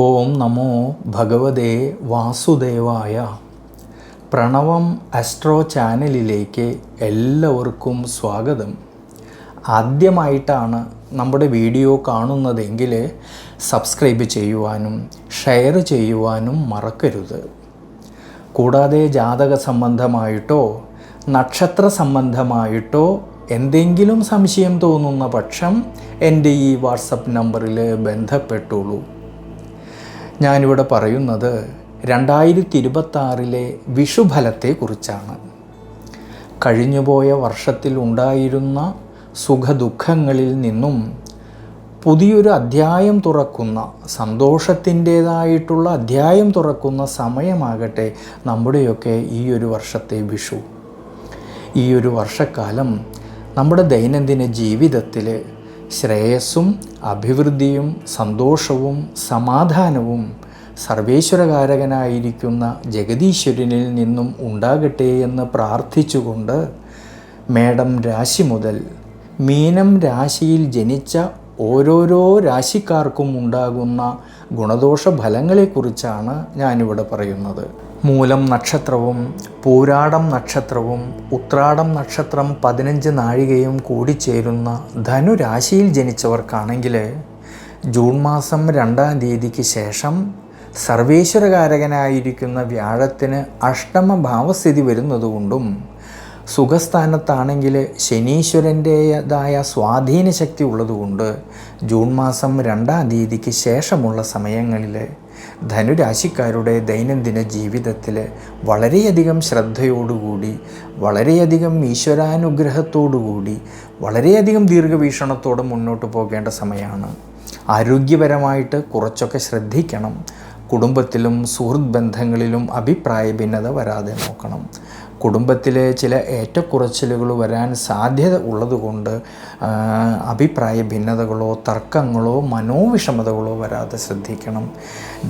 ഓം നമോ ഭഗവതേ വാസുദേവായ. പ്രണവം അസ്ട്രോ ചാനലിലേക്ക് എല്ലാവർക്കും സ്വാഗതം. ആദ്യമായിട്ടാണ് നമ്മുടെ വീഡിയോ കാണുന്നതെങ്കിൽ സബ്സ്ക്രൈബ് ചെയ്യുവാനും ഷെയർ ചെയ്യുവാനും മറക്കരുത്. കൂടാതെ ജാതക സംബന്ധമായിട്ടോ നക്ഷത്ര സംബന്ധമായിട്ടോ എന്തെങ്കിലും സംശയം തോന്നുന്ന പക്ഷം എൻ്റെ ഈ വാട്സപ്പ് നമ്പറിൽ ബന്ധപ്പെട്ടുള്ളൂ. ഞാനിവിടെ പറയുന്നത് 2026 വിഷുഫലത്തെക്കുറിച്ചാണ്. കഴിഞ്ഞുപോയ വർഷത്തിൽ ഉണ്ടായിരുന്ന സുഖദുഃഖങ്ങളിൽ നിന്നും പുതിയൊരു അധ്യായം തുറക്കുന്ന, സന്തോഷത്തിൻ്റേതായിട്ടുള്ള അധ്യായം തുറക്കുന്ന സമയമാകട്ടെ നമ്മുടെയൊക്കെ ഈ ഒരു വർഷത്തെ വിഷു. ഈ ഒരു വർഷക്കാലം നമ്മുടെ ദൈനംദിന ജീവിതത്തിൽ ശ്രേയസ്സും അഭിവൃദ്ധിയും സന്തോഷവും സമാധാനവും സർവേശ്വരകാരകനായിരിക്കുന്ന ജഗദീശ്വരനിൽ നിന്നും ഉണ്ടാകട്ടെ എന്ന് പ്രാർത്ഥിച്ചുകൊണ്ട് മേടം രാശി മുതൽ മീനം രാശിയിൽ ജനിച്ച ഓരോരോ രാശിക്കാർക്കും ഉണ്ടാകുന്ന ഗുണദോഷ ഫലങ്ങളെക്കുറിച്ചാണ് ഞാനിവിടെ പറയുന്നത്. മൂലം നക്ഷത്രവും പൂരാടം നക്ഷത്രവും ഉത്രാടം നക്ഷത്രം 15 നാഴികയും കൂടിച്ചേരുന്ന ധനുരാശിയിൽ ജനിച്ചവർക്കാണെങ്കിൽ ജൂൺ മാസം 2-ാം തീയതിക്ക് ശേഷം സർവേശ്വരകാരകനായിരിക്കുന്ന വ്യാഴത്തിന് അഷ്ടമ ഭാവസ്ഥിതി വരുന്നതുകൊണ്ടും സുഖസ്ഥാനത്താണെങ്കിൽ ശനീശ്വരൻ്റേതായ സ്വാധീന ശക്തി ഉള്ളതുകൊണ്ട് ജൂൺ മാസം 2-ാം തീയതിക്ക് ശേഷമുള്ള സമയങ്ങളിൽ ധനുരാശിക്കാരുടെ ദൈനംദിന ജീവിതത്തിൽ വളരെയധികം ശ്രദ്ധയോടുകൂടി, വളരെയധികം ഈശ്വരാനുഗ്രഹത്തോടുകൂടി, വളരെയധികം ദീർഘവീക്ഷണത്തോടെ മുന്നോട്ട് പോകേണ്ട സമയമാണ്. ആരോഗ്യപരമായിട്ട് കുറച്ചൊക്കെ ശ്രദ്ധിക്കണം. കുടുംബത്തിലും സുഹൃത്ത് ബന്ധങ്ങളിലും അഭിപ്രായ ഭിന്നത വരാതെ നോക്കണം. കുടുംബത്തിലെ ചില ഏറ്റക്കുറച്ചിലുകൾ വരാൻ സാധ്യത ഉള്ളതുകൊണ്ട് അഭിപ്രായ ഭിന്നതകളോ തർക്കങ്ങളോ മനോവിഷമതകളോ വരാതെ ശ്രദ്ധിക്കണം.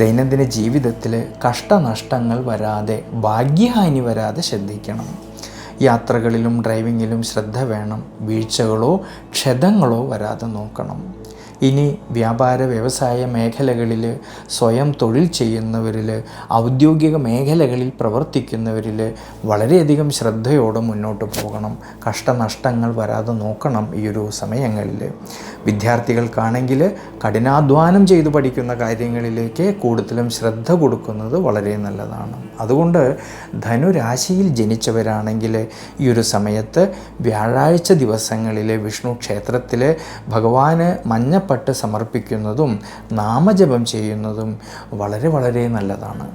ദൈനംദിന ജീവിതത്തിൽ കഷ്ടനഷ്ടങ്ങൾ വരാതെ, ഭാഗ്യഹാനി വരാതെ ശ്രദ്ധിക്കണം. യാത്രകളിലും ഡ്രൈവിങ്ങിലും ശ്രദ്ധ വേണം. വീഴ്ചകളോ ക്ഷതങ്ങളോ വരാതെ നോക്കണം. ഇനി വ്യാപാര വ്യവസായ മേഖലകളിൽ, സ്വയം തൊഴിൽ ചെയ്യുന്നവരിൽ, ഔദ്യോഗിക മേഖലകളിൽ പ്രവർത്തിക്കുന്നവരിൽ വളരെയധികം ശ്രദ്ധയോടെ മുന്നോട്ട് പോകണം. കഷ്ടനഷ്ടങ്ങൾ വരാതെ നോക്കണം ഈ ഒരു സമയങ്ങളിൽ. വിദ്യാർത്ഥികൾക്കാണെങ്കിൽ കഠിനാധ്വാനം ചെയ്ത് പഠിക്കുന്ന കാര്യങ്ങളിലേക്ക് കൂടുതലും ശ്രദ്ധ കൊടുക്കുന്നത് വളരെ നല്ലതാണ്. അതുകൊണ്ട് ധനുരാശിയിൽ ജനിച്ചവരാണെങ്കിൽ ഈ ഒരു സമയത്ത് വ്യാഴാഴ്ച ദിവസങ്ങളിൽ വിഷ്ണു ക്ഷേത്രത്തിൽ ഭഗവാന് മഞ്ഞപ്പട്ട് സമർപ്പിക്കുന്നതും നാമജപം ചെയ്യുന്നതും വളരെ വളരെ നല്ലതാണ്.